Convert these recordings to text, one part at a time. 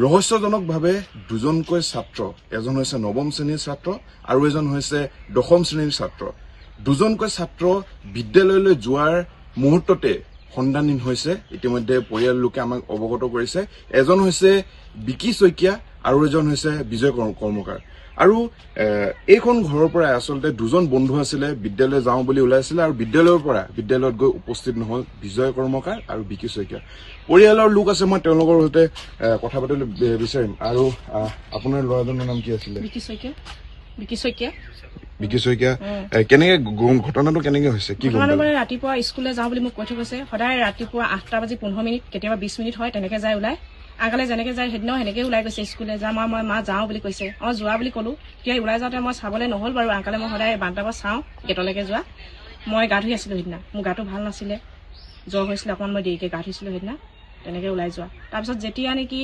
ৰহস্যজনকভাৱে দুজনকৈ ছাত্ৰ, এজন হৈছে নৱম শ্ৰেণীৰ ছাত্ৰ আৰু এজন হৈছে দশম শ্ৰেণীৰ ছাত্ৰ। দুজনকৈ ছাত্ৰ বিদ্যালয়লৈ যোৱাৰ মুহূৰ্ততে সন্ধানহীন হৈছে। ইতিমধ্যে পৰিয়াল লোকে আমাক অৱগত কৰিছে। এজন হৈছে বিকি শইকীয়া আৰু এজন হৈছে বিজয় কৰ্মকাৰ। আৰু এইখন ঘৰৰ পৰা আচলতে দুজন বন্ধু আছিলে, বিদ্যালয় যাওঁ বুলি ওলাইছিলে আৰু বিদ্যালয়ত গৈ উপস্থিত নহল বিজয় কৰ্মকাৰ আৰু বিকি শইকীয়া। পৰিয়ালৰ লোক আছে, মই তেওঁলোকৰ সৈতে কথা পাতিবলৈ বিচাৰিম। আৰু আপোনাৰ ল'ৰাজনৰ নাম কি আছিলে? বিকি শইকীয়া। কেনেকে ঘটনাটো কেনেকে হৈছে? কি ঘটনাটো মানে ৰাতিপুৱা স্কুললৈ যাওঁ বুলি মোক কৈ থৈ গৈছে। সদায় ৰাতিপুৱা 8:15, কেতিয়াবা 20 মিনিট হয়, তেনেকে যায় ওলাই। আগালে যেনেকে যায় সেইদিনাও সেনেকে ওলাই গৈছে স্কুললৈ। মই মা যাওঁ বুলি কৈছে। যোৱা বুলি ক'লো। তেতিয়া ওলাই যাওঁতে মই চাবলৈ নহ'ল বাৰু। আংকালে মই সদায় বান্তাবা চাওঁ গেটলৈকে যোৱা। মই গা ধুই আছিলোঁ সেইদিনা, মোৰ গাটো ভাল নাছিলে, জ্বৰ হৈছিলে অকণমান, মই দেৰিকৈ গা ধুইছিলোঁ সেইদিনা, তেনেকৈ ওলাই যোৱা। তাৰপিছত যেতিয়া নেকি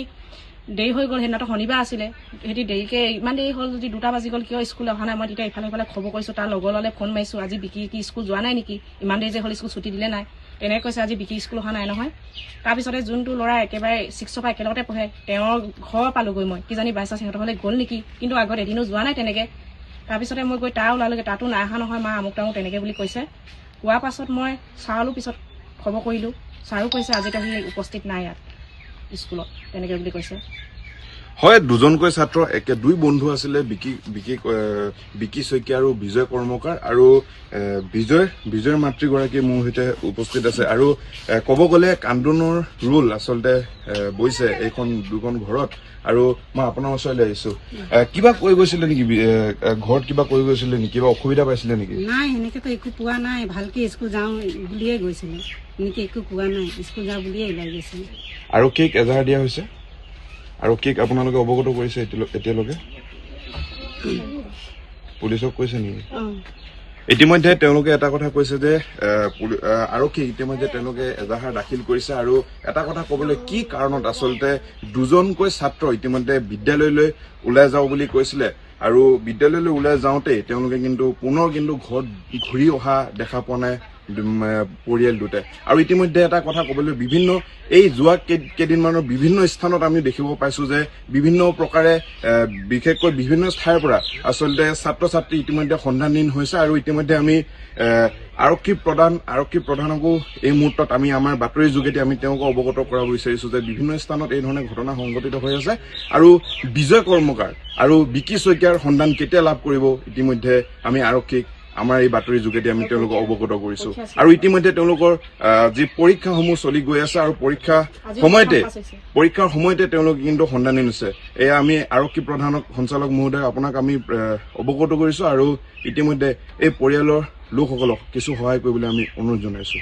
দেৰি হৈ গ'ল, সেইদিনাটো শনিবাৰ আছিলে, সিহঁতি দেৰিকৈ ইমান দেৰি হ'ল যদি 2টা বাজি গ'ল, কিয় স্কুল অহা নাই। মই তেতিয়া ইফালে খবৰ কৰিছোঁ, তাৰ লগৰলৈ ফোন মাৰিছোঁ, আজি বিকি কি স্কুল যোৱা নাই নেকি, ইমান দেৰি যে হ'ল স্কুল ছুটি দিলে নাই, তেনেকৈ কৈছে। আজি বিকি স্কুল অহা নাই নহয়। তাৰপিছতে যোনটো ল'ৰা একেবাৰে 6ৰ পৰা একেলগতে পঢ়ে, তেওঁৰ ঘৰ পালোগৈ মই, কিজানি বাইচাঞ্চ সিহঁতৰ হ'লে গ'ল নেকি, কিন্তু আগত এদিনো যোৱা নাই তেনেকৈ। তাৰপিছতে মই গৈ তাৰ ওলালোগৈ, তাতো নাই অহা নহয়, মা আমুক তামুক তেনেকৈ বুলি কৈছে। কোৱাৰ পাছত মই ছাৰলৈ পিছত খবৰ কৰিলোঁ, ছাৰো কৈছে আজিতো সি উপস্থিত নাই ইয়াত স্কুলত, তেনেকৈ বুলি কৈছে। হয়, দুজনকৈ ছাত্ৰ, দুই বন্ধু আছিলে, বিকি শইকীয়া আৰু বিজয় কৰ্মকাৰ। আৰু বিজয়ৰ মাতৃগৰাকী মোৰ সৈতে উপস্থিত আছে। আৰু ক'ব গ'লে কান্দোনৰ ৰোল আচলতে বৈছে এইখন দুখন ঘৰত। আৰু মই আপোনাৰ ওচৰলৈ আহিছো, কিবা কৈ গৈছিলে নেকি ঘৰত? কিবা কৈ গৈছিলে নেকি? কিবা অসুবিধা পাইছিলে নেকি? নাই, সেনেকেতো একো পোৱা নাই। ভালকে স্কুল যাওঁ বুলিয়ে গৈছিলে, এনেকে একো পোৱা নাই। স্কুল যাওঁ বুলিয়ে ওলাই গৈছিলে। আৰক্ষীক এজাহাৰ দিয়া হৈছে? আৰক্ষীক আপোনালোকে অৱগত কৰিছে এতিয়ালৈকে? পুলিচক কৈছে নেকি? ইতিমধ্যে তেওঁলোকে এটা কথা কৈছে যে আৰক্ষী ইতিমধ্যে তেওঁলোকে এজাহাৰ দাখিল কৰিছে। আৰু এটা কথা ক'বলৈ, কি কাৰণত আচলতে দুজনকৈ ছাত্ৰ ইতিমধ্যে বিদ্যালয়লৈ ওলাই যাওঁ বুলি কৈছিলে, আৰু বিদ্যালয়লৈ ওলাই যাওঁতে তেওঁলোকে কিন্তু পুনৰ ঘৰত ঘূৰি অহা দেখা পোৱা নাই পৰিয়াল দুটাই। আৰু ইতিমধ্যে এটা কথা ক'বলৈ, এই যোৱা কেইদিনমানৰ বিভিন্ন স্থানত আমি দেখিব পাইছো যে বিভিন্ন প্ৰকাৰে বিশেষকৈ বিভিন্ন ঠাইৰ পৰা আচলতে ছাত্ৰ ছাত্ৰী ইতিমধ্যে সন্ধানহীন হৈছে। আৰু ইতিমধ্যে আমি আৰক্ষী প্ৰধানকো এই মুহূৰ্তত আমি আমাৰ বাতৰিৰ যোগেদি আমি তেওঁক অৱগত কৰাব বিচাৰিছো যে বিভিন্ন স্থানত এই ধৰণে ঘটনা সংঘটিত হৈ আছে। আৰু বিজয় কৰ্মকাৰ আৰু বিকি শইকীয়াৰ সন্ধান কেতিয়া লাভ কৰিব, ইতিমধ্যে আমি আৰক্ষীক আমাৰ এই বাতৰিৰ যোগেদি আমি তেওঁলোকক অৱগত কৰিছো। আৰু ইতিমধ্যে তেওঁলোকৰ যি পৰীক্ষাসমূহ চলি গৈ আছে, আৰু পৰীক্ষাৰ সময়তে তেওঁলোকে কিন্তু সন্ধানহীন হৈছে। এয়া আমি আৰক্ষী প্ৰধানক, সঞ্চালক মহোদয়, আপোনাক আমি অৱগত কৰিছো। আৰু ইতিমধ্যে এই পৰিয়ালৰ লোকসকলক কিছু সহায় কৰিবলৈ আমি অনুৰোধ জনাইছো।